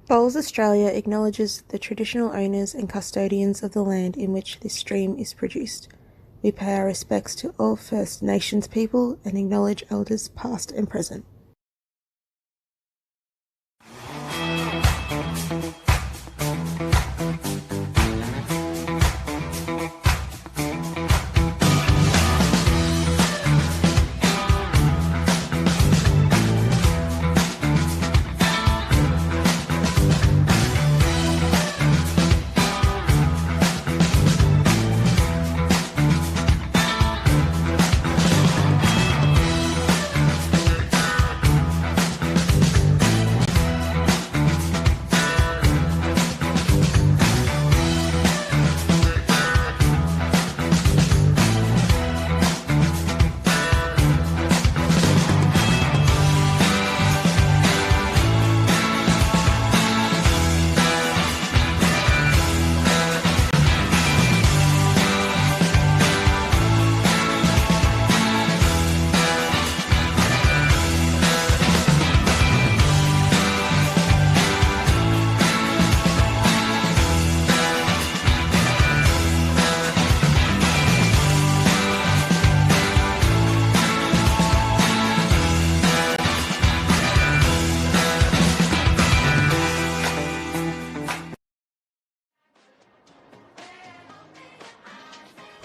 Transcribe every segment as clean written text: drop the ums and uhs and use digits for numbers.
Bowls Australia acknowledges the traditional owners and custodians of the land in which this stream is produced. We pay our respects to all First Nations people and acknowledge elders past and present.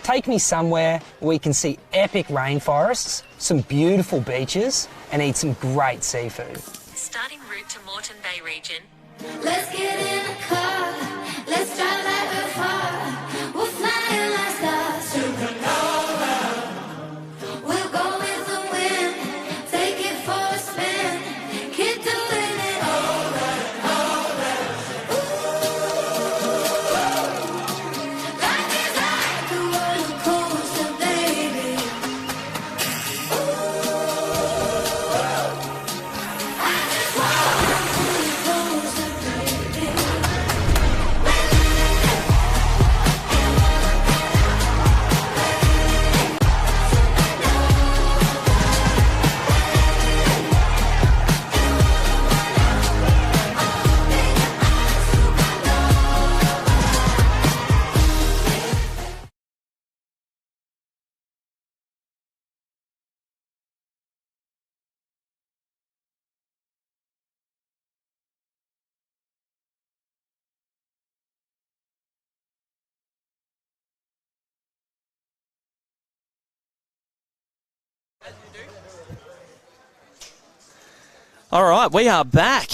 Take me somewhere where we can see epic rainforests, some beautiful beaches, and eat some great seafood. Starting route to Moreton Bay region. Let's get in a car, let's drive like we're far. We'll fly like stars supernova. We'll go with the wind, take it for a spin. Keep doing it over and over. Ooh, life is like a roller coaster, baby. Ooh, I just wanna pull you closer, baby. All right, we are back.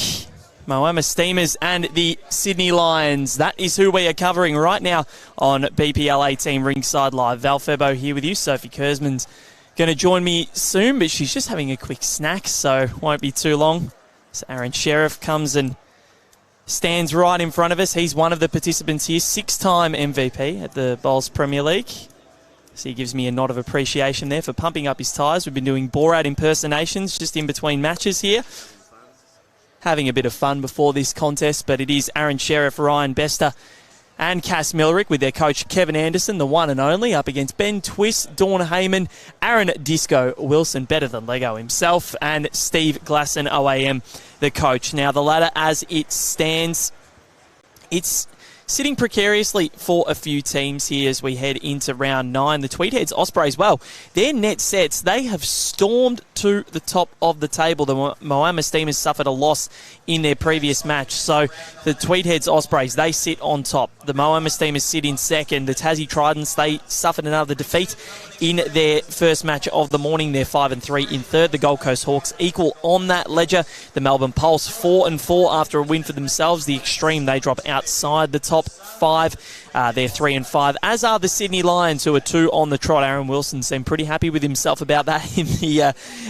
Moama Steamers and the Sydney Lions. That is who we are covering right now on BPL18 Rinkside Live. Val Febo here with you. Sophie Kurzman's going to join me soon, but she's just having a quick snack, so won't be too long. So Aaron Sheriff comes and stands right in front of us. He's one of the participants here, 6-time MVP at the Bowls Premier League. So he gives me a nod of appreciation there for pumping up his tyres. We've been doing Borat impersonations just in between matches here. Having a bit of fun before this contest, but it is Aaron Sheriff, Ryan Bester and Cass Millerick with their coach Kevin Anderson, the one and only, up against Ben Twist, Dawn Heyman, Aaron Disco Wilson, better than Lego himself, and Steve Glasson, OAM, the coach. Now the ladder as it stands, it's sitting precariously for a few teams here as we head into round 9. The Tweedheads Ospreys, well, their net sets, they have stormed to the top of the table. The Moama Steamers suffered a loss in their previous match. So the Tweedheads Ospreys, they sit on top. The Moama Steamers sit in second. The Tassie Tridents, they suffered another defeat in their first match of the morning. They're 5-3 in third. The Gold Coast Hawks equal on that ledger. The Melbourne Pulse 4-4 after a win for themselves. The Extreme, they drop outside the top 5. They're 3-5, as are the Sydney Lions, who are 2 on the trot. Aaron Wilson seemed pretty happy with himself about that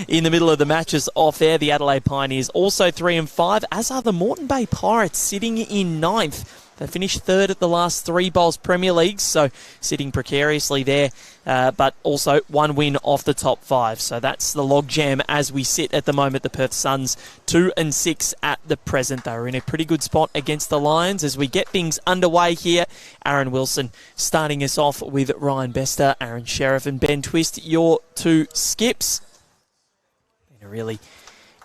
in the middle of the matches off there. The Adelaide Pioneers also 3-5, as are the Moreton Bay Pirates, sitting in 9th. They finished 3rd at the last 3 Bowls Premier Leagues, so sitting precariously there, but also 1 win off the top 5. So that's the logjam as we sit at the moment. The Perth Suns 2-6 at the present. They were in a pretty good spot against the Lions as we get things underway here. Aaron Wilson starting us off with Ryan Bester, Aaron Sheriff and Ben Twist, your 2 skips. Been a really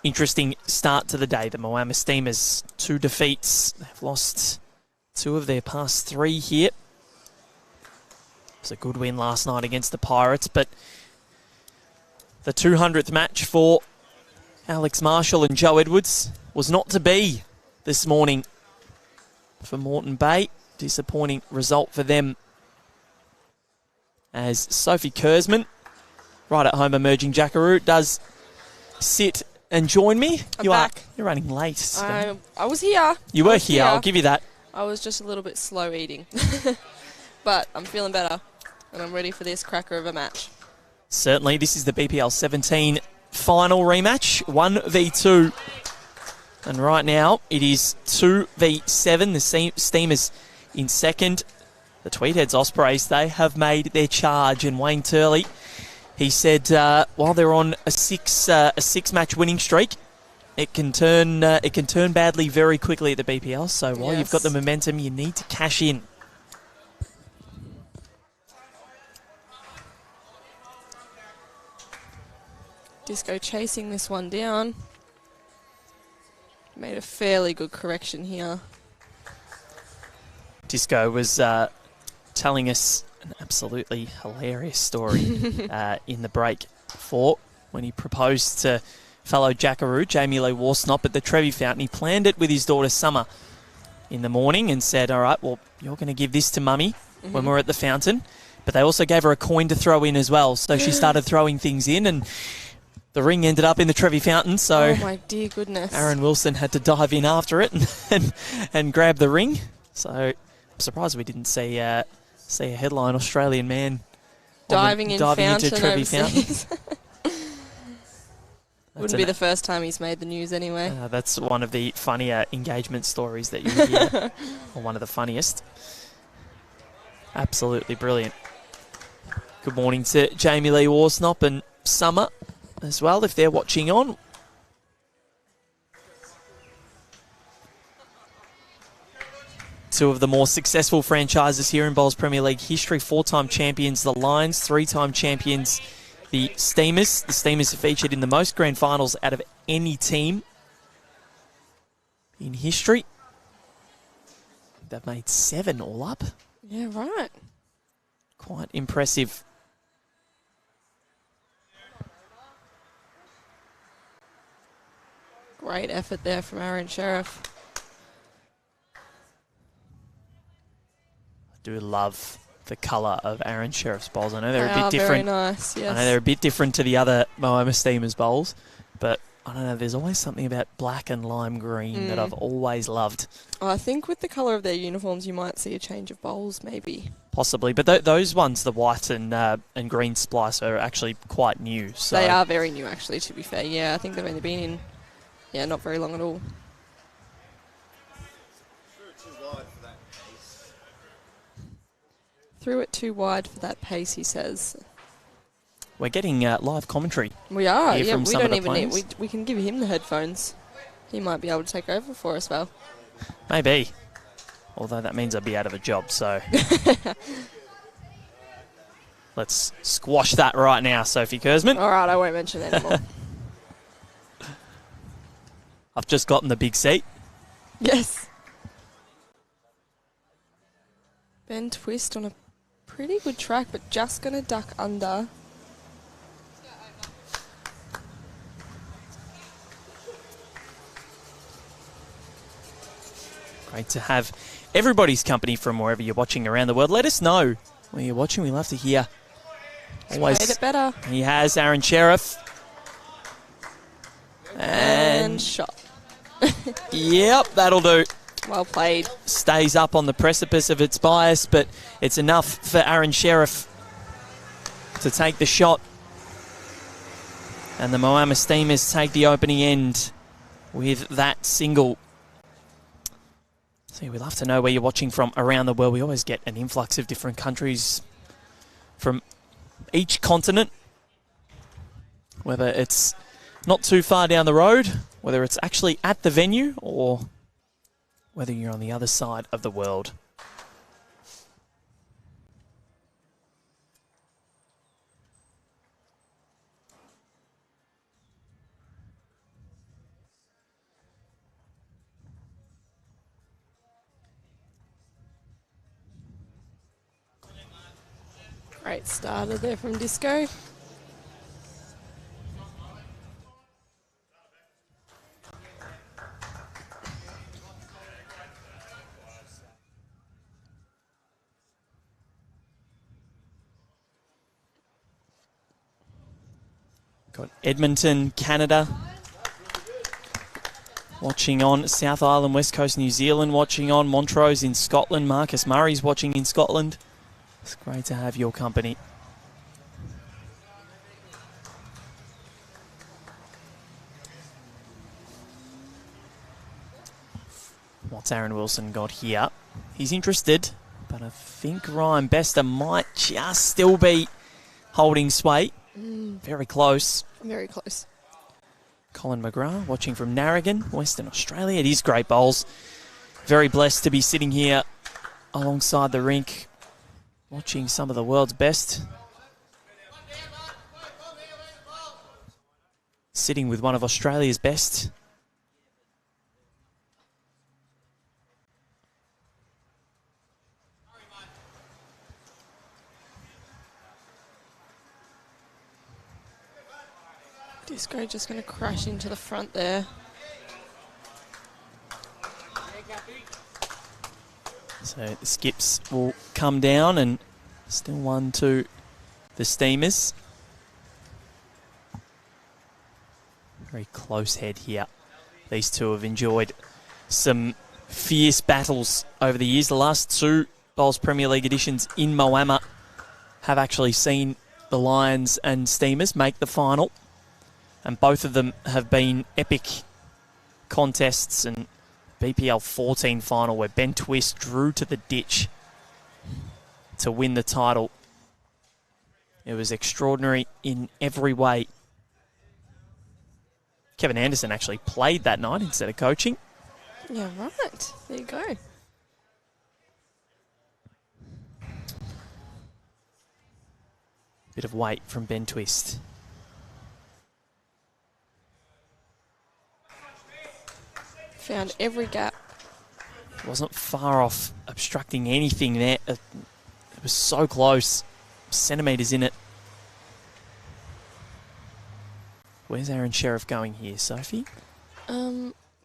interesting start to the day. The Moama Steamers, 2 defeats. They've lost 2 of their past 3 here. It was a good win last night against the Pirates, but the 200th match for Alex Marshall and Joe Edwards was not to be this morning for Moreton Bay. Disappointing result for them, as Sophie Kurzman, right at home emerging Jackaroo, does sit and join me. I'm back. You're running late today. I was here. You were here, I'll give you that. I was just a little bit slow eating. But I'm feeling better, and I'm ready for this cracker of a match. Certainly, this is the BPL17 final rematch, 1v2. And right now, it is 2v7. The Steamers in second. The Tweedheads Ospreys, they have made their charge. And Wayne Turley, he said, while they're on a six-match winning streak, it can turn badly very quickly at the BPL. So while you've got the momentum, you need to cash in. Disco chasing this one down. Made a fairly good correction here. Disco was telling us an absolutely hilarious story in the break 4 when he proposed to fellow Jackaroo, Jamie Lee Warsnop, at the Trevi Fountain. He planned it with his daughter Summer in the morning and said, all right, well, you're going to give this to Mummy when we're at the fountain. But they also gave her a coin to throw in as well. So she started throwing things in, and the ring ended up in the Trevi Fountain. So oh my dear goodness. Aaron Wilson had to dive in after it and grab the ring. So I'm surprised we didn't see a headline, Australian man diving into Trevi Fountain. Wouldn't be the first time he's made the news anyway. That's one of the funnier engagement stories that you hear, or one of the funniest. Absolutely brilliant. Good morning to Jamie Lee Warsnop and Summer as well, if they're watching on. Two of the more successful franchises here in Bowls Premier League history. 4-time champions, the Lions. 3-time champions, the Steamers. The Steamers are featured in the most grand finals out of any team in history. They've made 7 all up. Yeah, right. Quite impressive. Great effort there from Aaron Sheriff. I do love the colour of Aaron Sheriff's bowls. I know they're a bit Very different. nice, yes. I know they're a bit different to the other Moama Steamers bowls, but I don't know, there's always something about black and lime green that I've always loved. I think with the colour of their uniforms, you might see a change of bowls, maybe. Possibly, but those ones, the white and green splice, are actually quite new. So They are very new, actually, to be fair. Yeah, I think they've only been in, not very long at all. Threw it too wide for that pace, he says. We're getting live commentary. We are, here yeah. from We some don't of the even need. players. We can give him the headphones. He might be able to take over for us, Val. Maybe. Although that means I'd be out of a job, so let's squash that right now, Sophie Kurzman. All right, I won't mention it anymore. I've just gotten the big seat. Yes. Ben Twist on a pretty good track, but just going to duck under. Great to have everybody's company from wherever you're watching around the world. Let us know where you're watching. We love to hear. Always made it better. He has Aaron Sheriff. And shot. Yep, that'll do. Well played. Stays up on the precipice of its bias, but it's enough for Aaron Sheriff to take the shot. And the Moama Steamers take the opening end with that single. See, we'd love to know where you're watching from around the world. We always get an influx of different countries from each continent, whether it's not too far down the road, whether it's actually at the venue, or whether you're on the other side of the world. Great starter there from Disco. Got Edmonton, Canada. Watching on South Island, West Coast, New Zealand. Watching on Montrose in Scotland. Marcus Murray's watching in Scotland. It's great to have your company. What's Aaron Wilson got here? He's interested, but I think Ryan Bester might just still be holding sway. Very close. Very close. Colin McGrath watching from Narragain, Western Australia. It is great bowls. Very blessed to be sitting here alongside the rink, watching some of the world's best. Sitting with one of Australia's best. Disco just going to crash into the front there. So the skips will come down and still 1-2 the Steamers. Very close head here. These two have enjoyed some fierce battles over the years. The last two Bowls Premier League editions in Moama have actually seen the Lions and Steamers make the final. And both of them have been epic contests, and BPL18 final where Ben Twist drew to the ditch to win the title. It was extraordinary in every way. Kevin Anderson actually played that night instead of coaching. Yeah, right. There you go. Bit of weight from Ben Twist. Found every gap. Wasn't far off obstructing anything there. It was so close. Centimetres in it. Where's Aaron Sheriff going here, Sophie?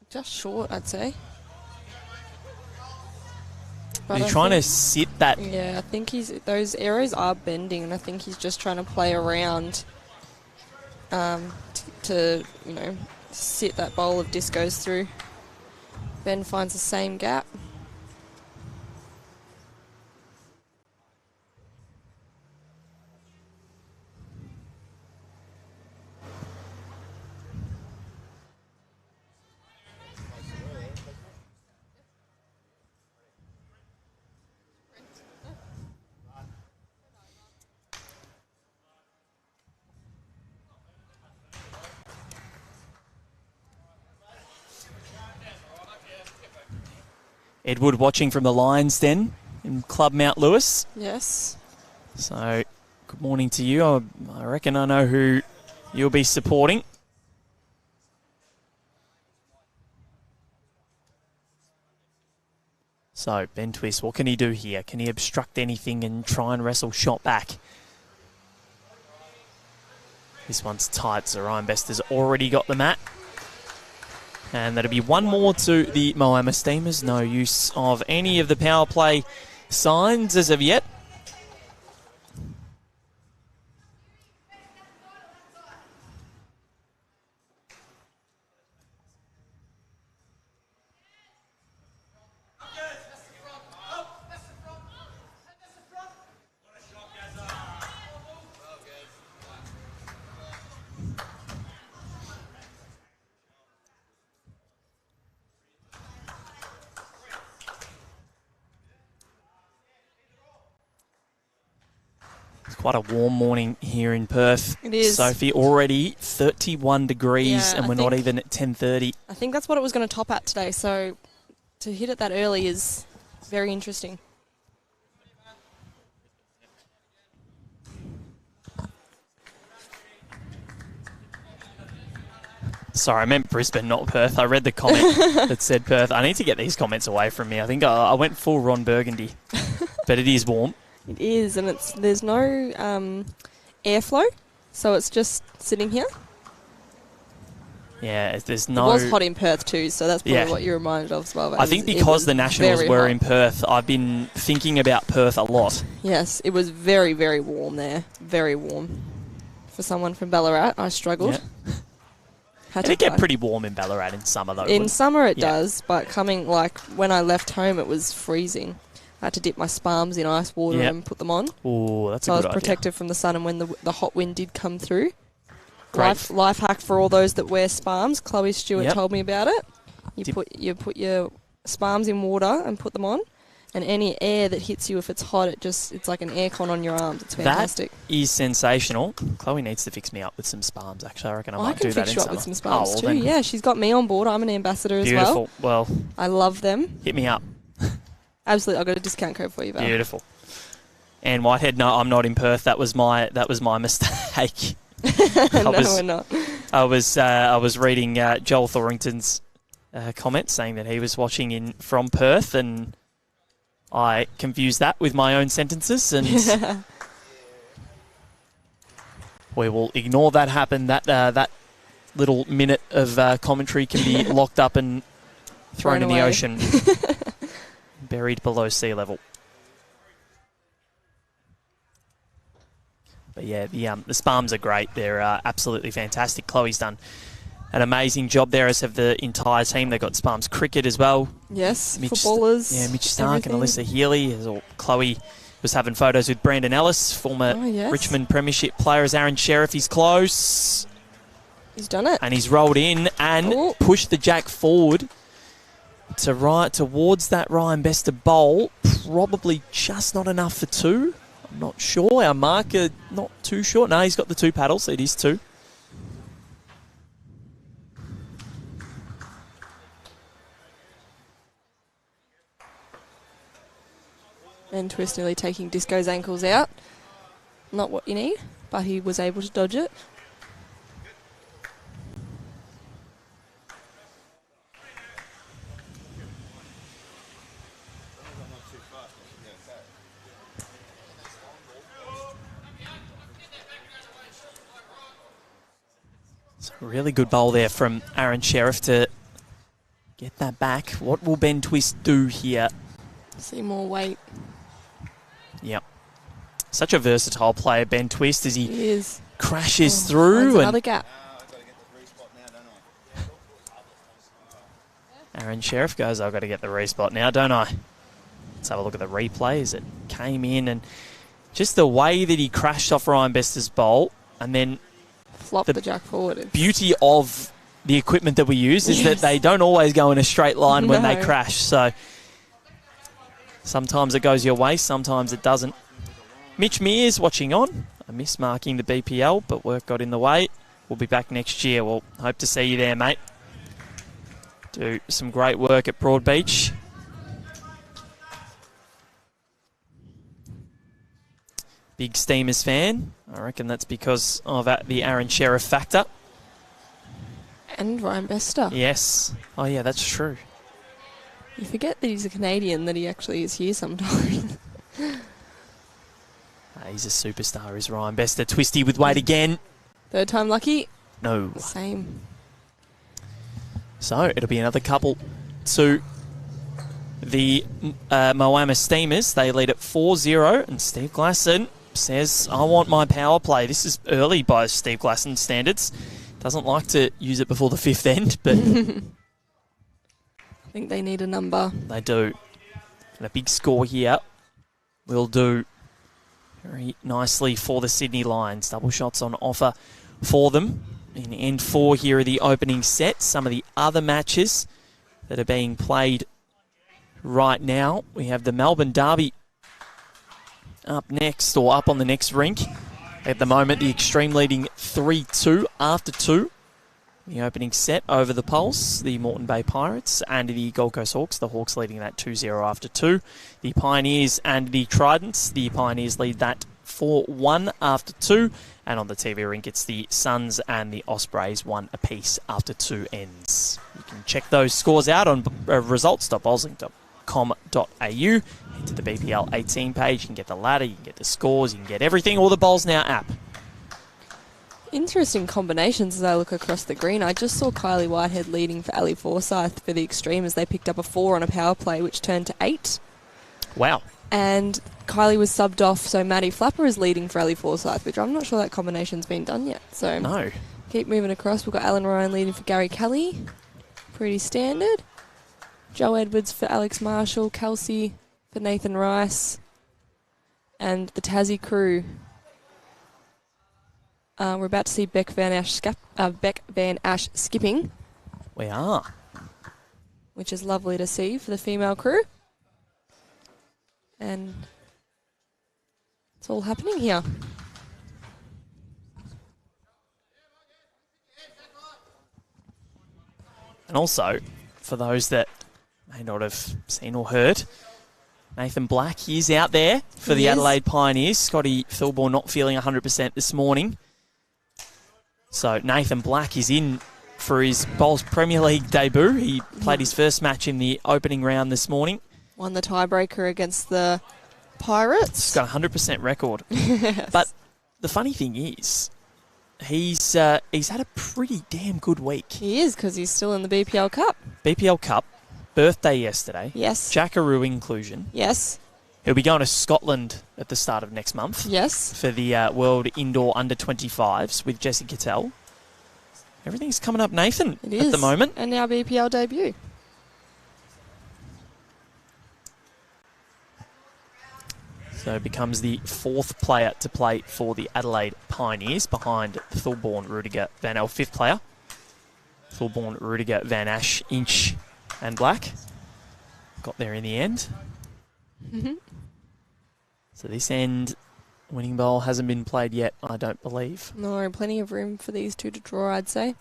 Just short, I'd say. Are you trying to sit that? Yeah, I think those arrows are bending, and I think he's just trying to play around to sit that bowl of discos through. Ben finds the same gap. Edward watching from the Lions Den in Club Mount Lewis. Yes. So, good morning to you. I reckon I know who you'll be supporting. So, Ben Twist, what can he do here? Can he obstruct anything and try and wrestle shot back? This one's tight, so Ryan Bester's already got the mat. And that'll be one more to the Moama Steamers. No use of any of the power play signs as of yet. Quite a warm morning here in Perth. It is. Sophie, already 31 degrees, Yeah, and we're not even at 10:30. I think that's what it was going to top at today, so to hit it that early is very interesting. Sorry, I meant Brisbane, not Perth. I read the comment that said Perth. I need to get these comments away from me. I think I went full Ron Burgundy, but it is warm. It is, and there's no airflow, so it's just sitting here. Yeah, there's It no... was hot in Perth too, so that's probably Yeah. what you're reminded of as well. I think because the Nationals very were hot. in Perth, I've been thinking about Perth a lot. Yes, it was very, very warm there. Very warm. For someone from Ballarat, I struggled. Yeah. Had It to get try. pretty warm in Ballarat in summer, though. In wouldn't it? summer it Yeah. does, but coming, like, when I left home, it was freezing. I had to dip my spalms in ice water Yep. and put them on. Ooh, that's So a I good was idea. protected from the sun, and when the hot wind did come through. Great. Life hack for all those that wear spalms. Chloe Stewart Yep. told me about it. You Dip- put your spalms in water and put them on, and any air that hits you, if it's hot, it's like an aircon on your arms. It's fantastic. That is sensational. Chloe needs to fix me up with some spalms, actually. I reckon I I might can do that fix in you up summer. with some spalms well too. then, Yeah, she's got me on board. I'm an ambassador as well. Beautiful. Well, I love them. hit me up. Absolutely, I've got a discount code for you, Val. Beautiful. And Whitehead, no, I'm not in Perth. That was my mistake. No, was- we're not. I was reading Joel Thorington's comment saying that he was watching from Perth, and I confused that with my own sentences, and we will ignore that happen. That little minute of commentary can be locked up and thrown Thrown in the away. ocean, buried below sea level. But yeah, the spalms are great. They're absolutely fantastic. Chloe's done an amazing job there, as have the entire team. They've got spalms cricket as well. Yes, Mitch footballers. Yeah, Mitch Stark everything. and Alyssa Healy. Chloe was having photos with Brandon Ellis, former Oh, yes. Richmond Premiership player, as Aaron Sheriff. He's close, He's done it. and he's rolled in and Oh. pushed the jack forward to right towards that Ryan Bester bowl. Probably just not enough for two. I'm not sure. Our marker not too short. No, he's got the two paddles. It is two. And Twist nearly taking Disco's ankles out. Not what you need, but he was able to dodge it. It's a really good bowl there from Aaron Sheriff to get that back. What will Ben Twist do here? See more weight. Yep. Such a versatile player, Ben Twist, as he He is. crashes Finds through. another And gap. Aaron Sheriff goes, I've got to get the respot now, don't I? Let's have a look at the replay as it came in. And just the way that he crashed off Ryan Bester's bowl, and then Flop The the jack forward. It's- beauty of the equipment that we use is that Yes. they don't always go in a straight line when they No. crash. So sometimes it goes your way, sometimes it doesn't. Mitch Mears watching on. I miss marking the BPL, but work got in the way. We'll be back next year. We'll hope to see you there, mate. Do some great work at Broadbeach. Big Steamers fan. I reckon that's because of the Aaron Sheriff factor. And Ryan Bester. Yes. Oh, yeah, that's true. You forget that he's a Canadian, that he actually is here sometimes. He's a superstar, is Ryan Bester. Twisty with weight again. Third time lucky. No. Same. So it'll be another couple to the Moama Steamers. They lead at 4-0, and Steve Glasson says, I want my power play. This is early by Steve Glasson standards. Doesn't like to use it before the fifth end, but I think they need a number. they do. And a big score here will do very nicely for the Sydney Lions. Double shots on offer for them in end four here of the opening set. Some of the other matches that are being played right now. We have the Melbourne Derby up next, or up on the next rink. At the moment, the Extreme leading 3-2 after 2. The opening set over the Pulse, the Moreton Bay Pirates and the Gold Coast Hawks. The Hawks leading that 2-0 after 2. The Pioneers and the Tridents. The Pioneers lead that 4-1 after 2. And on the TV rink, it's the Suns and the Ospreys 1 apiece after 2 ends. You can check those scores out on results.bolsing.com. Head to the BPL18 page. You can get the ladder, you can get the scores, you can get everything. All the Bowls Now app. Interesting combinations as I look across the green. I just saw Kylie Whitehead leading for Ali Forsyth for the Extreme as they picked up a 4 on a power play, which turned to 8. Wow. And Kylie was subbed off, so Maddie Flapper is leading for Ali Forsyth, which I'm not sure that combination's been done yet. So No. keep moving across. We've got Alan Ryan leading for Gary Kelly. Pretty standard. Joe Edwards for Alex Marshall. Kelsey for Nathan Rice. And the Tassie crew. We're about to see Beck Van Ash skipping, We are. which is lovely to see for the female crew. And it's all happening here. And also, for those that may not have seen or heard, Nathan Black is out there for the He is. Adelaide Pioneers. Scotty Philbore not feeling 100% this morning. So Nathan Black is in for his Bowls Premier League debut. He played his first match in the opening round this morning. Won the tiebreaker against the Pirates. He's got a 100% record. Yes. But the funny thing is, he's had a pretty damn good week. He is, because he's still in the BPL Cup. BPL Cup, birthday yesterday. Yes. Jackaroo inclusion. Yes. He'll be going to Scotland at the start of next month Yes. for the World Indoor Under-25s with Jesse Cattell. Everything's coming up Nathan It is. at the moment. And now BPL debut. So becomes the 4th player to play for the Adelaide Pioneers behind Thorborn, Rudiger, Van El, 5th player. Thorborn, Rudiger, Van Ash, Inch and Black. Got there in the end. Mm-hmm. So this end winning bowl hasn't been played yet, I don't believe. No, plenty of room for these two to draw, I'd say.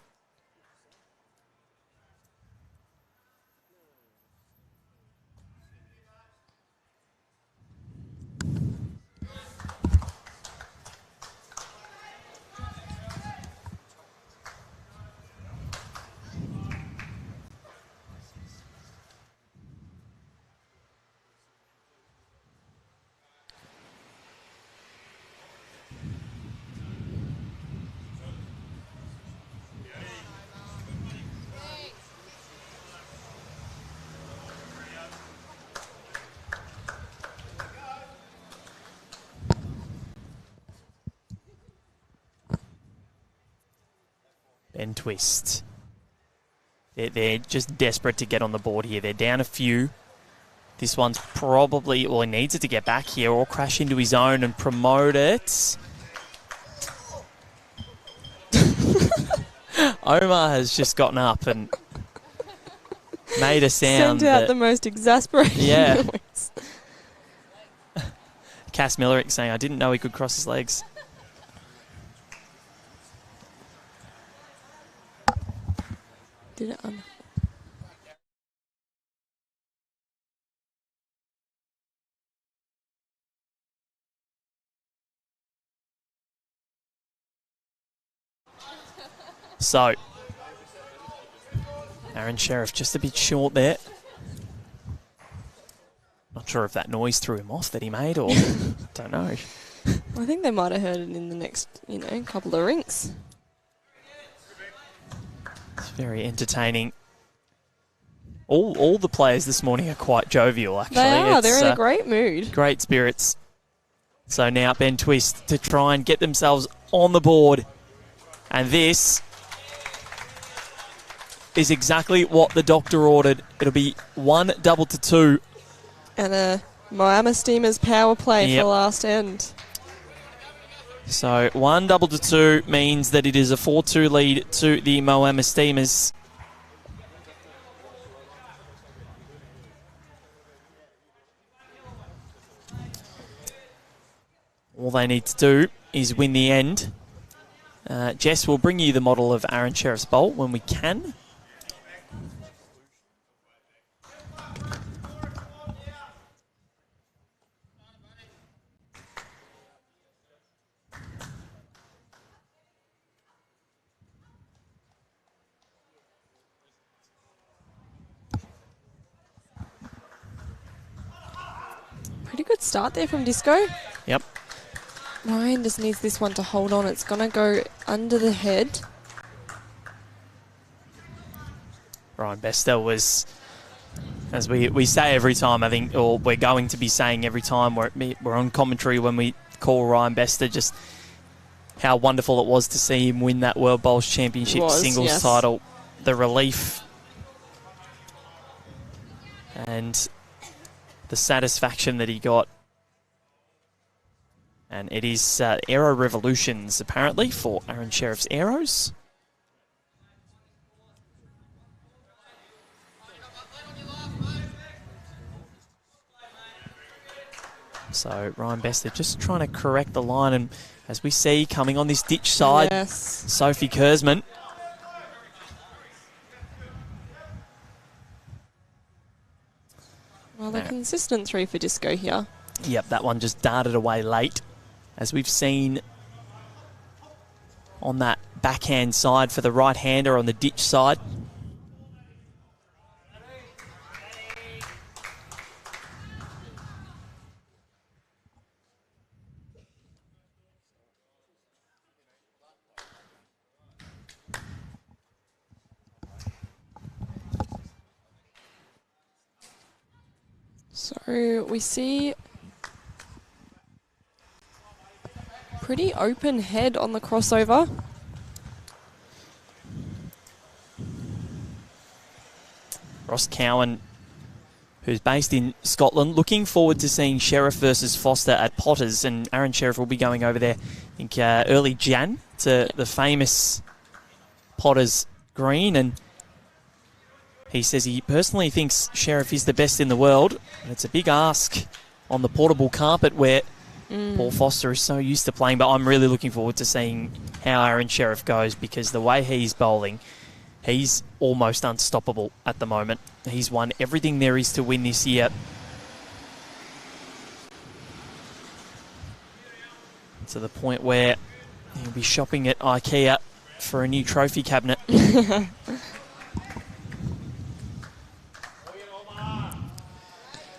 Ben Twist. They're just desperate to get on the board here. They're down a few. This one's probably, well, he needs it to get back here or crash into his own and promote it. Omar has just gotten up and made a sound. Sent out that, the most exasperating Yeah. noise. Cass Millerick saying, I didn't know he could cross his legs. Did it on. So, Aaron Sheriff just a bit short there. Not sure if that noise threw him off that he made or don't know. I think they might have heard it in the next, couple of rinks. It's very entertaining. All the players this morning are quite jovial, actually. They are. It's, They're in a great mood. great spirits. So now Ben Twist to try and get themselves on the board. And this is exactly what the doctor ordered. It'll be 1 double to 2. And a Moama Steamers power play Yep. for last end. So 1 double to 2 means that it is a 4-2 lead to the Moama Steamers. All they need to do is win the end. Jess will bring you the model of Aaron Sheriff's bowl when we can. Good start there from Disco. Yep. Ryan just needs this one to hold on. It's going to go under the head. Ryan Bester was, as we say every time, I think, or we're going to be saying every time we're on commentary when we call Ryan Bester, just how wonderful it was to see him win that World Bowls Championship singles title. The relief and the satisfaction that he got. And it is Aero Revolutions, apparently, for Aaron Sheriff's Aeros. So Ryan Bester just trying to correct the line, and as we see coming on this ditch side, Sophie Kurzman. Well, a consistent 3 for Disco here. Yep, that one just darted away late, as we've seen on that backhand side for the right-hander on the ditch side. So we see pretty open head on the crossover. Ross Cowan, who's based in Scotland, looking forward to seeing Sheriff versus Foster at Potters, and Aaron Sheriff will be going over there, I think, early Jan to the famous Potters Green, and he says he personally thinks Sheriff is the best in the world, and it's a big ask on the portable carpet where Paul Foster is so used to playing, but I'm really looking forward to seeing how Aaron Sheriff goes, because the way he's bowling, he's almost unstoppable at the moment. He's won everything there is to win this year. To the point where he'll be shopping at IKEA for a new trophy cabinet.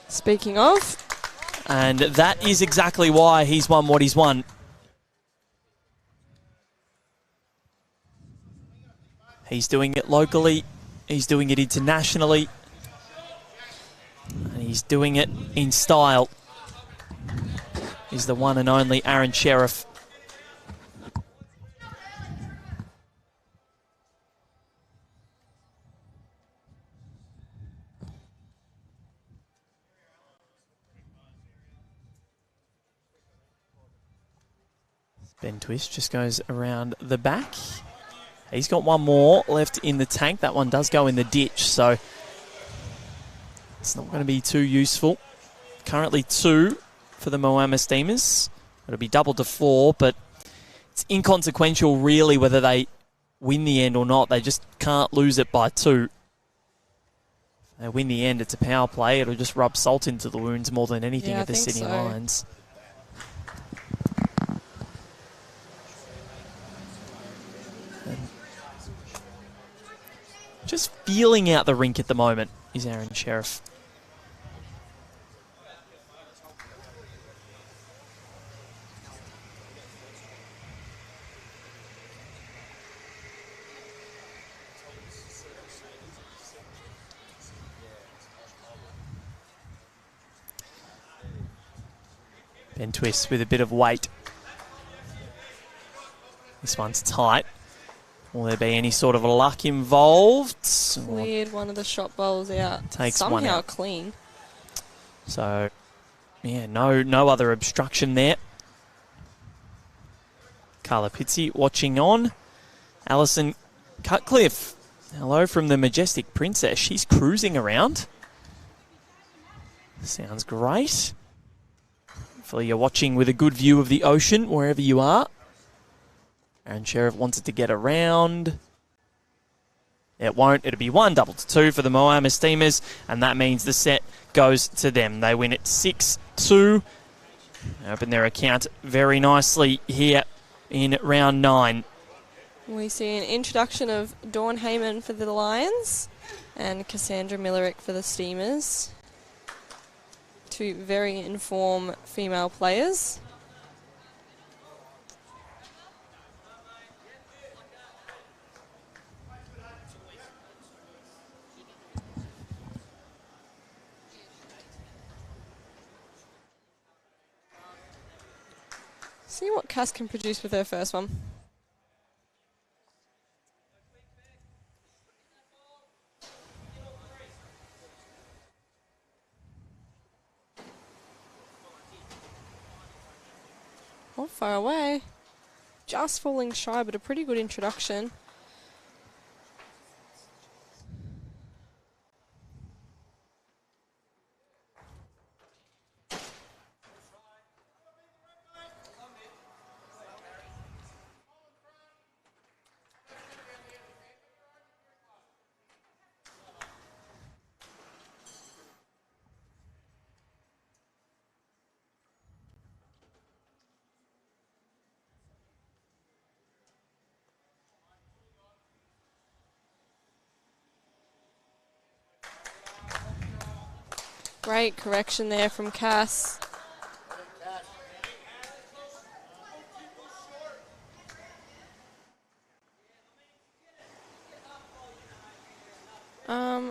Speaking of. And that is exactly why he's won what he's won. He's doing it locally, he's doing it internationally, and he's doing it in style. He's the one and only Aaron Sheriff. Ben Twist just goes around the back. He's got one more left in the tank. That one does go in the ditch, so it's not going to be too useful. Currently 2 for the Moama Steamers. It'll be doubled to 4, but it's inconsequential really whether they win the end or not. They just can't lose it by 2. If they win the end, it's a power play. It'll just rub salt into the wounds more than anything at the Sydney Lions. Just feeling out the rink at the moment is Aaron Sheriff. Ben Twist with a bit of weight. This one's tight. Will there be any sort of luck involved? Cleared one of the shot bowls out. Takes somehow one out. Clean. So, yeah, no other obstruction there. Carla Pizzi watching on. Alison Cutcliffe. Hello from the Majestic Princess. She's cruising around. Sounds great. Hopefully you're watching with a good view of the ocean wherever you are. Aaron Sheriff wanted to get around. It won't. It'll be 1 double to 2 for the Moama Steamers, and that means the set goes to them. They win it 6-2. They open their account very nicely here in round 9. We see an introduction of Dawn Heyman for the Lions and Cassandra Millerick for the Steamers. Two very in-form female players. See what Cass can produce with her first one. Not far away. Just falling shy, but a pretty good introduction. Great correction there from Cass.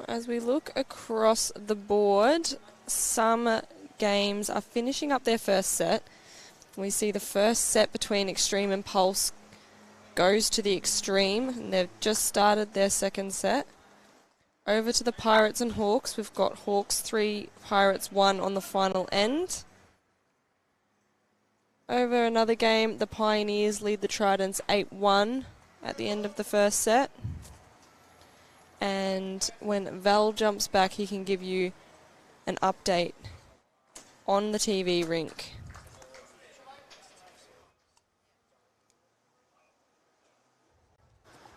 As we look across the board, some games are finishing up their first set. We see the first set between Extreme and Pulse goes to the Extreme, and they've just started their second set. Over to the Pirates and Hawks. We've got Hawks 3, Pirates 1 on the final end. Over another game, the Pioneers lead the Tridents 8-1 at the end of the first set. And when Val jumps back, he can give you an update on the TV rink.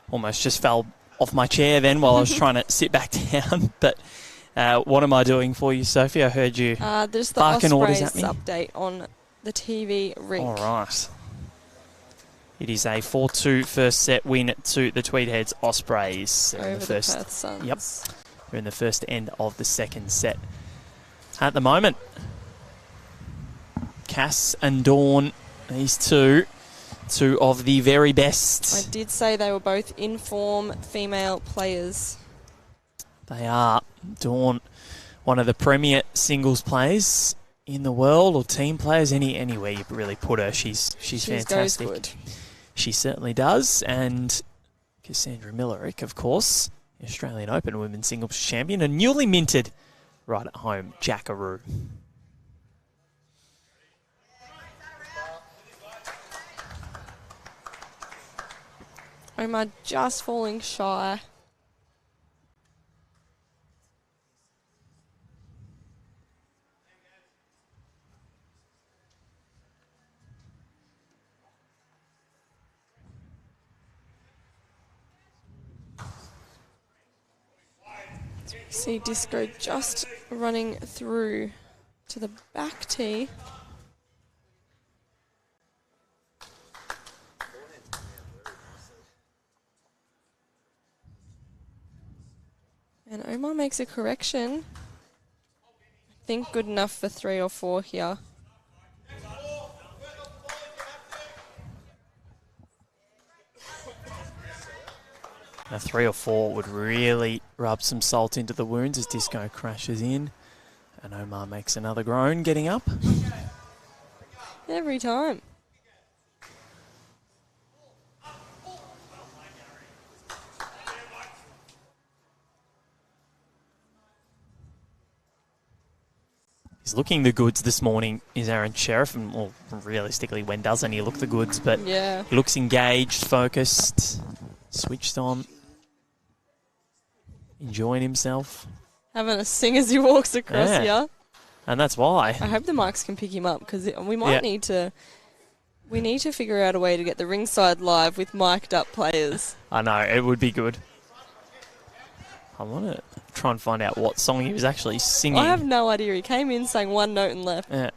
Almost just fell off my chair then while I was trying to sit back down. But what am I doing for you, Sophie? I heard you There's the barking orders Ospreys at me. update on the TV rink. All right. It is a 4-2 first set win to the Tweedheads Ospreys. Over the Perth Suns. Yep. They're in the first end of the second set. At the moment, Cass and Dawn, these two of the very best. I did say they were both in-form female players. They are. Dawn, one of the premier singles players in the world, or team players, anywhere you really put her. She's fantastic. Goes good. She certainly does. And Cassandra Millerick, of course, the Australian Open Women's Singles Champion, and newly minted right at home, Jackaroo. Omar just falling shy. See Disco just running through to the back tee. And Omar makes a correction. I think good enough for 3 or 4 here. A 3 or 4 would really rub some salt into the wounds as Disco crashes in. And Omar makes another groan, getting up. Every time. He's looking the goods this morning, is Aaron Sheriff. And, well, realistically, when doesn't he look the goods? But yeah, he looks engaged, focused, switched on, enjoying himself. Having a sing as he walks across here. And that's why. I hope the mics can pick him up, because we might need to. We need to figure out a way to get the ringside live with mic'd up players. I know, it would be good. I want to try and find out what song he was actually singing. I have no idea. He came in, sang one note and left. Yeah.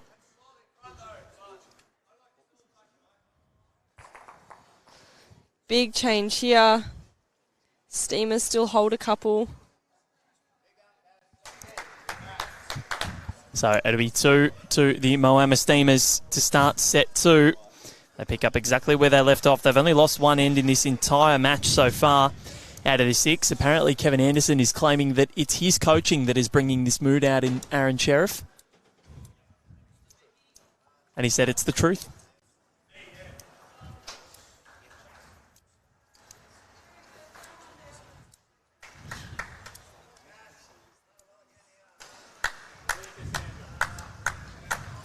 Big change here. Steamers still hold a couple. So it'll be 2 to the Moama Steamers to start set 2. They pick up exactly where they left off. They've only lost one end in this entire match so far out of the 6. Apparently Kevin Anderson is claiming that it's his coaching that is bringing this mood out in Aaron Sheriff. And he said it's the truth.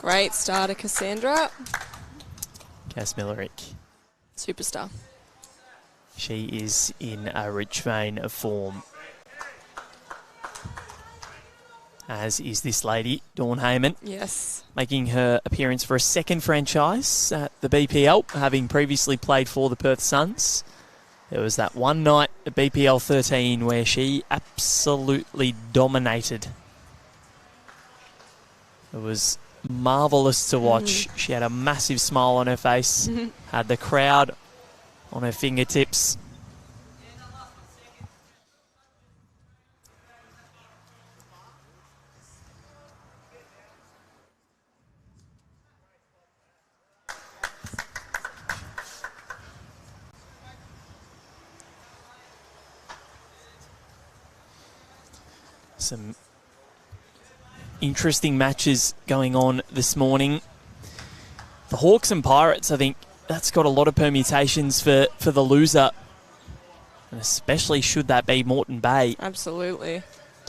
Great starter, Cassandra. Cass Millerick. Superstar. She is in a rich vein of form. As is this lady, Dawn Heyman. Yes. Making her appearance for a second franchise at the BPL, having previously played for the Perth Suns. There was that one night at BPL18 where she absolutely dominated. It was marvellous to watch. She had a massive smile on her face, had the crowd on her fingertips. Some interesting matches going on this morning. The Hawks and Pirates, I think that's got a lot of permutations for the loser. And especially should that be Moreton Bay. Absolutely.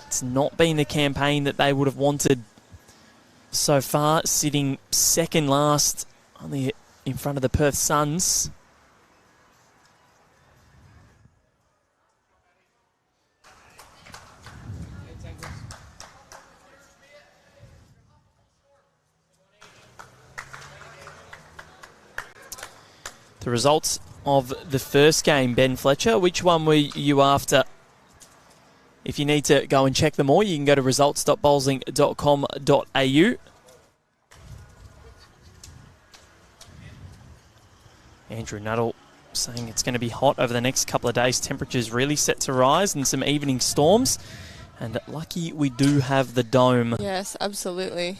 It's not been the campaign that they would have wanted so far, sitting second last only in front of the Perth Suns. The results of the first game, Ben Fletcher, which one were you after? If you need to go and check them all, you can go to results.bowling.com.au. Andrew Nuttall saying it's going to be hot over the next couple of days. Temperatures really set to rise and some evening storms. And lucky we do have the dome. Yes, absolutely.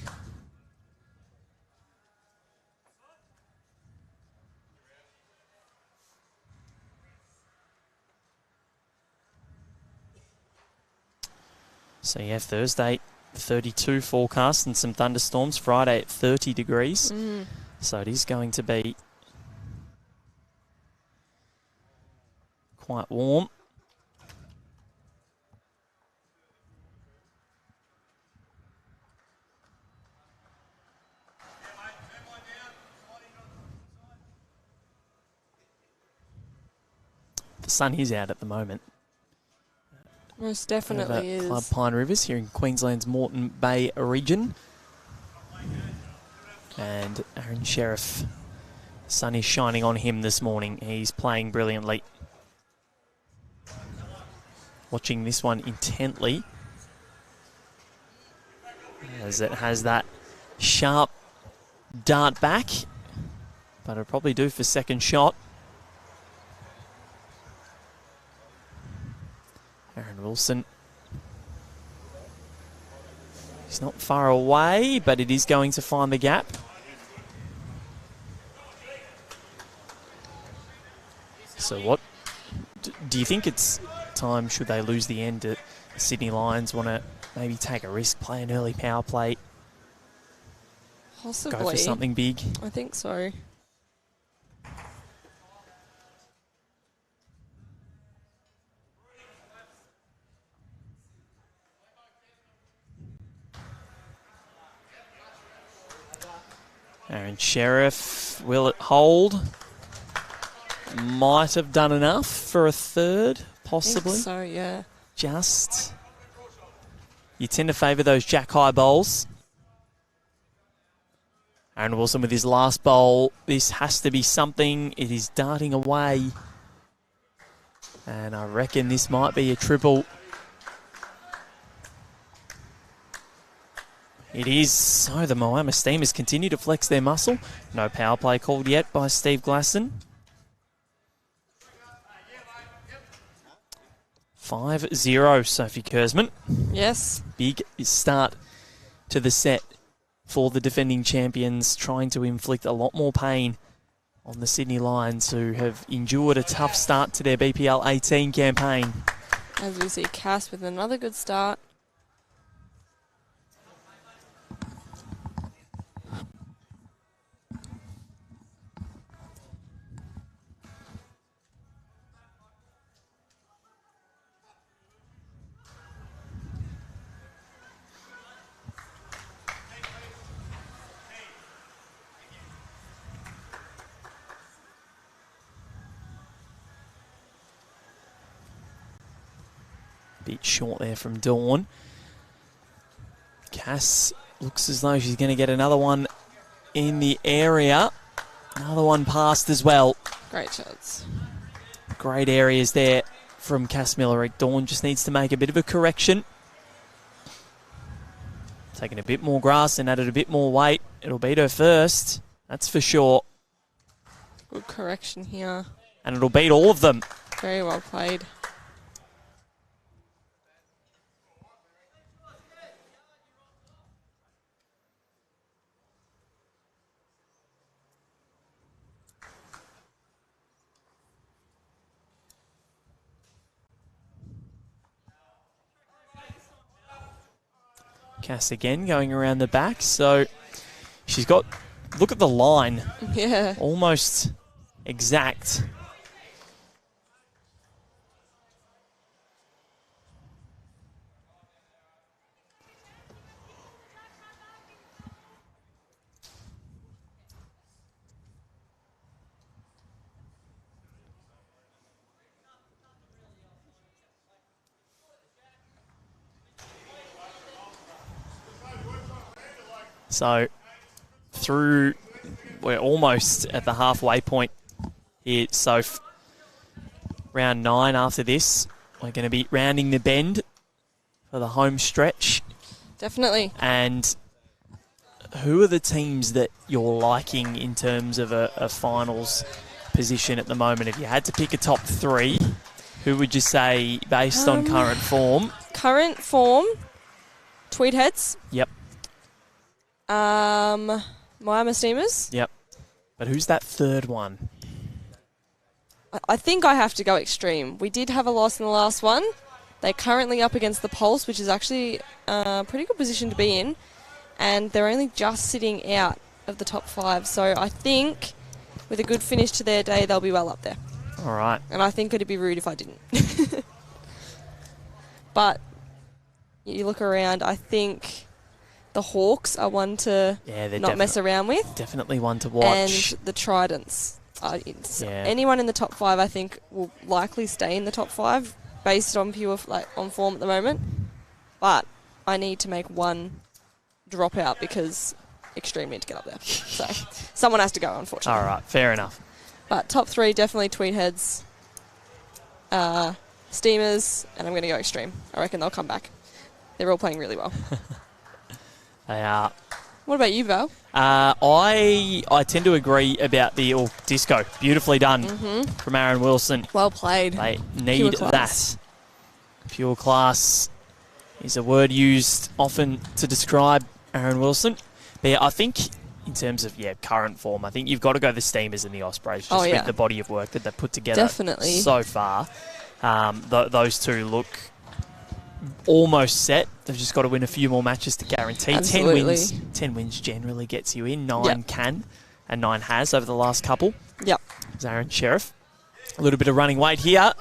So yeah, Thursday 32 forecast and some thunderstorms. Friday at 30 degrees. So it is going to be quite warm. The sun is out at the moment. Most definitely is. Club Pine Rivers here in Queensland's Moreton Bay region. And Aaron Sheriff, the sun is shining on him this morning. He's playing brilliantly. Watching this one intently, as it has that sharp dart back, but it'll probably do for second shot. Aaron Wilson. He's not far away, but it is going to find the gap. So what do you think it's time, should they lose the end, the Sydney Lions want to maybe take a risk, play an early power play, Possibly. go for something big? I think so. Aaron Sheriff, will it hold? Might have done enough for a third, possibly. I think so, yeah. Just. You tend to favour those jack high bowls. Aaron Wilson with his last bowl. This has to be something. It is darting away. And I reckon this might be a triple. It is. So the Moama Steamers continue to flex their muscle. No power play called yet by Steve Glasson. 5-0, Sophie Kurzman. Yes. Big start to the set for the defending champions, trying to inflict a lot more pain on the Sydney Lions, who have endured a tough start to their BPL 18 campaign. As we see Cass with another good start. Bit short there from Dawn. Cass looks as though she's going to get another one in the area. Another one passed as well. Great shots. Great areas there from Cass Millerick. Dawn just needs to make a bit of a correction. Taking a bit more grass and added a bit more weight. It'll beat her first. That's for sure. Good correction here. And it'll beat all of them. Very well played. Cass again going around the back. So she's got, look at the line. Yeah. Almost exact. So we're almost at the halfway point here. So round 9 after this, we're going to be rounding the bend for the home stretch. Definitely. And who are the teams that you're liking in terms of a finals position at the moment? If you had to pick a top 3, who would you say based on current form? Current form, Tweedheads. Yep. Moama Steamers. Yep. But who's that third one? I think I have to go Extreme. We did have a loss in the last one. They're currently up against the Pulse, which is actually a pretty good position to be in. And they're only just sitting out of the top 5. So I think with a good finish to their day, they'll be well up there. All right. And I think it'd be rude if I didn't. But you look around, I think the Hawks are one to not mess around with. Definitely one to watch. And the Tridents. Anyone in the top 5, I think, will likely stay in the top 5 based on pure on form at the moment. But I need to make one drop out because Extreme need to get up there. So someone has to go, unfortunately. All right, fair enough. But top 3, definitely Tweedheads, Steamers, and I'm going to go Extreme. I reckon they'll come back. They're all playing really well. They are. What about you, Val? I tend to agree about the disco. Beautifully done from Aaron Wilson. Well played. They need that. Pure class is a word used often to describe Aaron Wilson. But yeah, I think in terms of current form, I think you've got to go the Steamers and the Ospreys just with the body of work that they've put together so far. Those two look almost set. They've just got to win a few more matches to guarantee. Absolutely. 10 wins generally gets you in. 9 can, and 9 has over the last couple. Yep. Aaron Sheriff. A little bit of running weight here.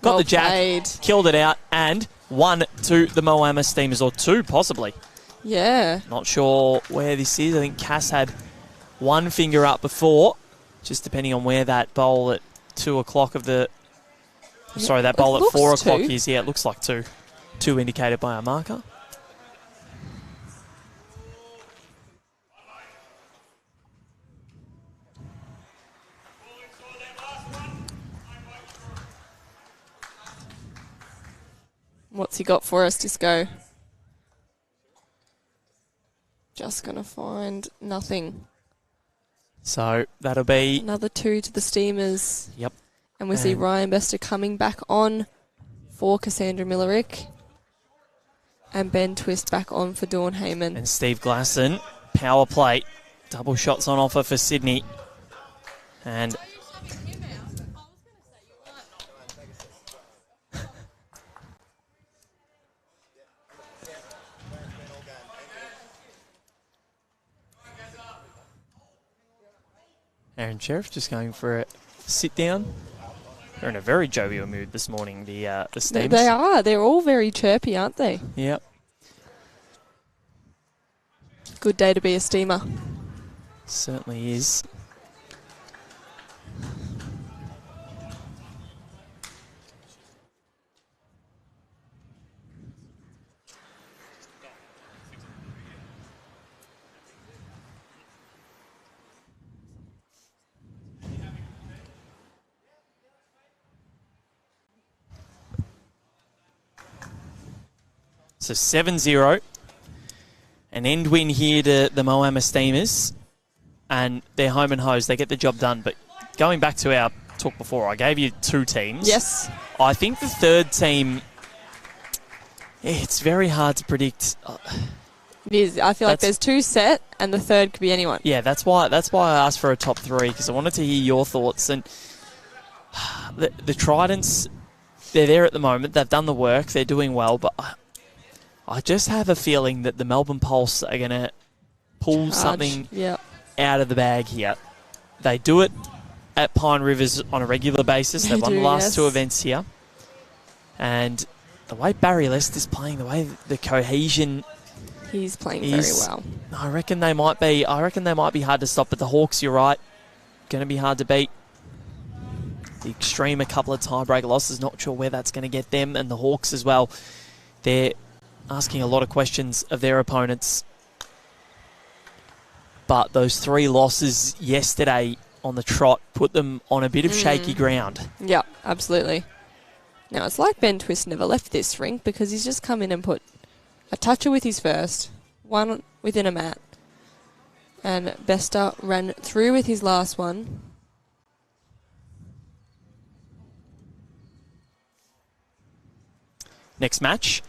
Got the jack, played. Killed it out, and 1 to the Moama Steamers, or 2 possibly. Yeah. Not sure where this is. I think Cass had 1 finger up before, just depending on where that bowl at 2 o'clock of the... Sorry, that bowl at 4 o'clock is. Yeah, it looks like 2. 2 indicated by our marker. What's he got for us, Disco? Just going to find nothing. So that'll be... Another 2 to the Steamers. Yep. And we see Ryan Bester coming back on for Cassandra Millerick. And Ben Twist back on for Dawn Heyman. And Steve Glasson, power play. Double shots on offer for Sydney. And Aaron Sheriff just going for a sit down. They're in a very jovial mood this morning, the Steamers. They are. They're all very chirpy, aren't they? Yep. Good day to be a Steamer. Certainly is. So 7-0. An end win here to the Moama Steamers. And they're home and hosed. They get the job done. But going back to our talk before, I gave you 2 teams. Yes. I think the third team, it's very hard to predict. It is. I feel like That's- there's 2 set, and the third could be anyone. Yeah, that's why I asked for a top 3, because I wanted to hear your thoughts. And the Tridents, they're there at the moment. They've done the work. They're doing well. But I just have a feeling that the Melbourne Pulse are going to pull something out of the bag here. They do it at Pine Rivers on a regular basis. They've won the last 2 events here. And the way Barry Lester's playing, the way the cohesion, He's playing very well. I reckon they might be hard to stop. But the Hawks, you're right, going to be hard to beat. The Extreme, a couple of tiebreak losses, not sure where that's going to get them. And the Hawks as well, they're asking a lot of questions of their opponents. But those 3 losses yesterday on the trot put them on a bit of shaky ground. Yeah, absolutely. Now, it's like Ben Twist never left this rink, because he's just come in and put a toucher with his first, one within a mat. And Bester ran through with his last one. Next match,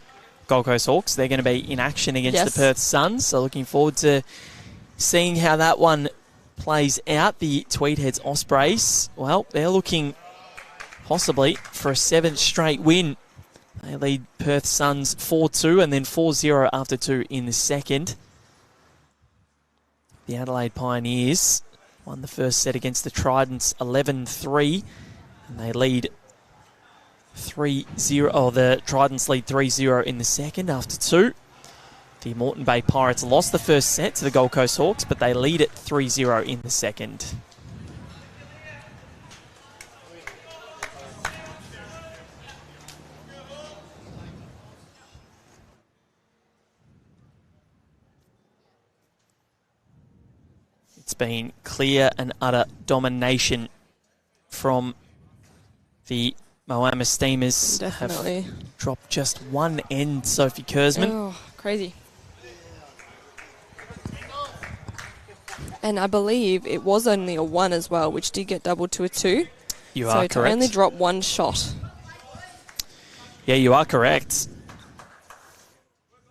Gold Coast Hawks. They're going to be in action against Yes. the Perth Suns. So looking forward to seeing how that one plays out. The Tweedheads Ospreys, well, they're looking possibly for a 7th straight win. They lead Perth Suns 4-2 and then 4-0 after 2 in the second. The Adelaide Pioneers won the first set against the Tridents 11-3, and they lead 3-0. Oh, the Tridents lead 3-0 in the second after 2. The Moreton Bay Pirates lost the first set to the Gold Coast Hawks, but they lead it 3-0 in the second. It's been clear and utter domination from the Moama Steamers. Definitely. Have dropped just one end, Sophie Kurzman. Oh, crazy. And I believe it was only a 1 as well, which did get doubled to a 2. You so are to correct. only drop 1 shot. Yeah, you are correct.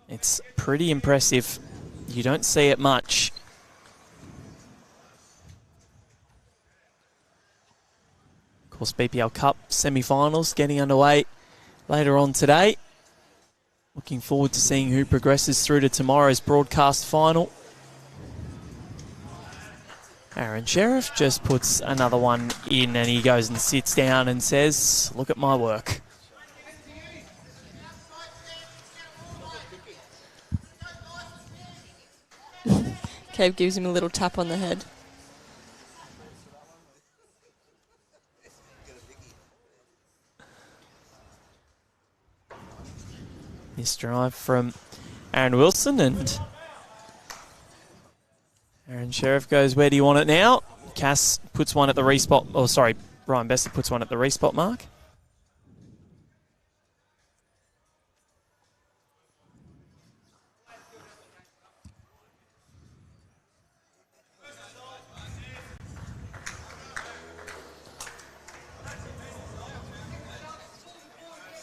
It's pretty impressive. You don't see it much. Of course, BPL Cup semi-finals getting underway later on today. Looking forward to seeing who progresses through to tomorrow's broadcast final. Aaron Sheriff just puts another one in, and he goes and sits down and says, "Look at my work." Cave gives him a little tap on the head. This drive from Aaron Wilson, and Aaron Sheriff goes, "Where do you want it now?" Cass puts one at the respot. Oh, sorry, Ryan Bester puts one at the respot mark.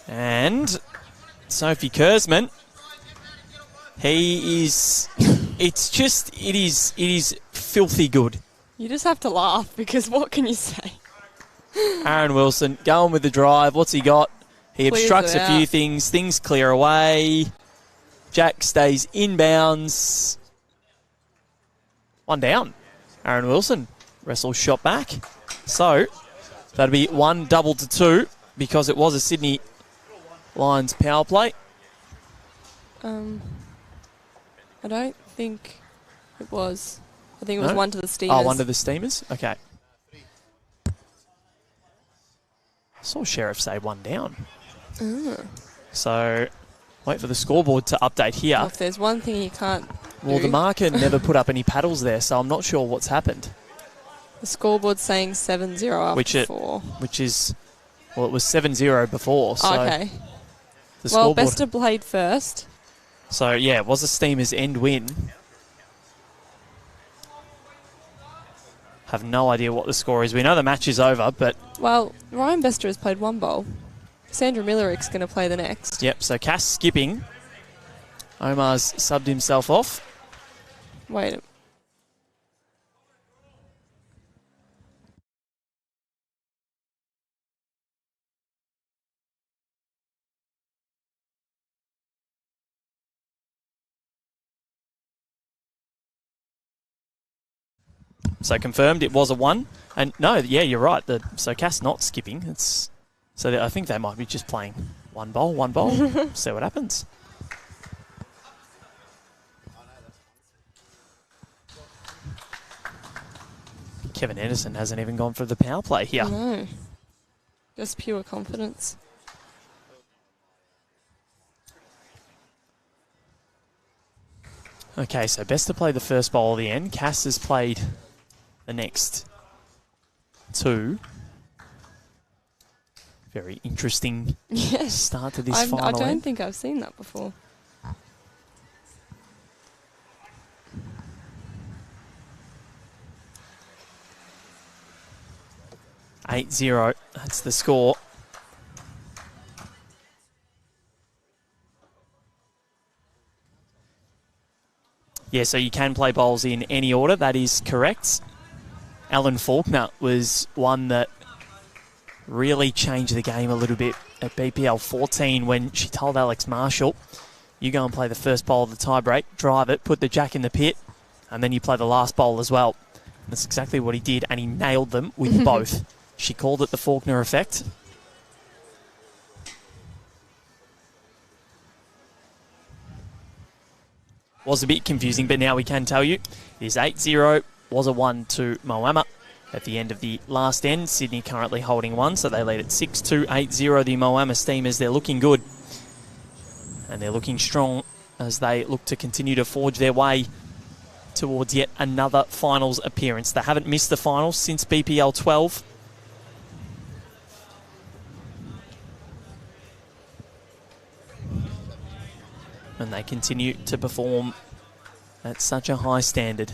And Sophie Kurzman He is. It is filthy good. You just have to laugh because what can you say? Aaron Wilson going with the drive. What's he got? He Clears obstructs it a few out. things. Things clear away. Jack stays inbounds. One down. Aaron Wilson wrestles shot back. So that'd be 1 double to 2 because it was a Sydney Lions power play. I don't think it was. I think it was No? 1 to the Steamers. Oh, 1 to the Steamers? Okay. I saw Sheriff say 1 down. So wait for the scoreboard to update here. Well, if there's one thing you can't Well, do, the marker never put up any paddles there, so I'm not sure what's happened. the scoreboard's saying 7-0 after Which it 4. Which is, well, it was 7-0 before. So Okay. the Well, scoreboard. best of played first. So yeah, it was a Steamers end win. Have no idea what the score is. We know the match is over, but Well, Ryan Bester has played 1 bowl. Sandra Millerick's going to play the next. yep. So Cass skipping. Omar's subbed himself off. Wait. So confirmed, it was a 1. And no, yeah, you're right. So Cass not skipping. I think they might be just playing 1 bowl, 1 bowl. See what happens. Kevin Anderson hasn't even gone for the power play here. No. Just pure confidence. Okay, so best to play the first bowl of the end. Cass has played the next 2. Very interesting Yes. start to this I final don't end. think I've seen that before. Eight 0. That's the score. Yeah, so you can play bowls in any order. That is correct. Alan Faulkner was one that really changed the game a little bit at BPL 14 when she told Alex Marshall, you go and play the first bowl of the tiebreak, drive it, put the jack in the pit, and then you play the last bowl as well. And that's exactly what he did, and he nailed them with both. She called it the Faulkner effect. Was a bit confusing, but now we can tell you it is 8-0, was a 1 to Moama at the end of the last end. Sydney currently holding 1, so they lead at 6-2, 8-0. The Moama Steamers, they're looking good. And they're looking strong as they look to continue to forge their way towards yet another finals appearance. They haven't missed the finals since BPL 12. And they continue to perform at such a high standard.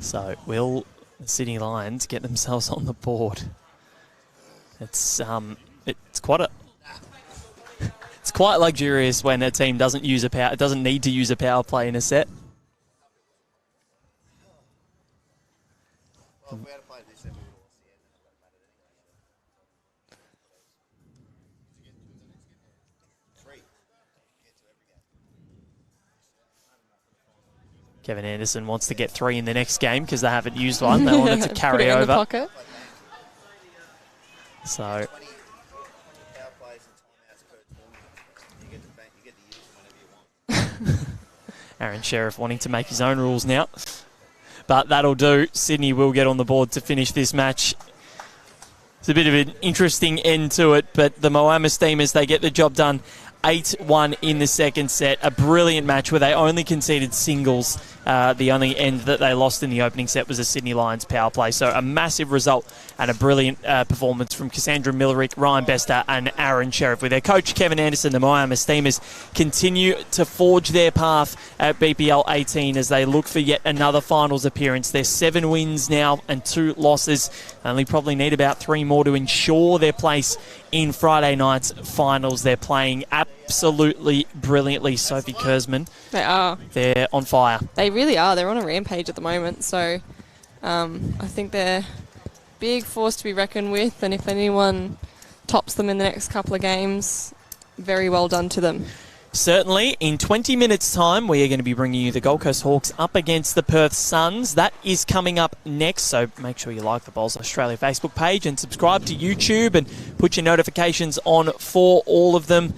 So will the Sydney Lions get themselves on the board? It's quite a it's quite luxurious when a team doesn't need to use a power play in a set. Kevin Anderson wants to get 3 in the next game because they haven't used one. They wanted to Put carry it in the over. pocket. So Aaron Sheriff wanting to make his own rules now. But that'll do. Sydney will get on the board to finish this match. It's a bit of an interesting end to it, but the Moama Steamers, they get the job done 8-1 in the second set. A brilliant match where they only conceded singles. The only end that they lost in the opening set was a Sydney Lions power play. So a massive result and a brilliant performance from Cassandra Millerick, Ryan Bester and Aaron Sheriff. With their coach Kevin Anderson, the Moama Steamers continue to forge their path at BPL 18 as they look for yet another finals appearance. They're 7 wins now and 2 losses. Only probably need about 3 more to ensure their place in Friday night's finals. They're playing absolutely brilliantly, Sophie Kurzman. They are. They're on fire. They really are. They're on a rampage at the moment. So I think they're a big force to be reckoned with. And if anyone tops them in the next couple of games, very well done to them. Certainly, in 20 minutes' time, we are going to be bringing you the Gold Coast Hawks up against the Perth Suns. That is coming up next, so make sure you like the Bowls Australia Facebook page and subscribe to YouTube and put your notifications on for all of them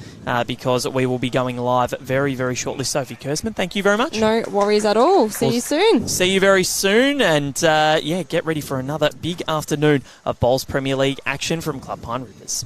because we will be going live very, very shortly. Sophie Kurzman, thank you very much. No worries at all. See you soon. See you very soon, and get ready for another big afternoon of Bowls Premier League action from Club Pine Rivers.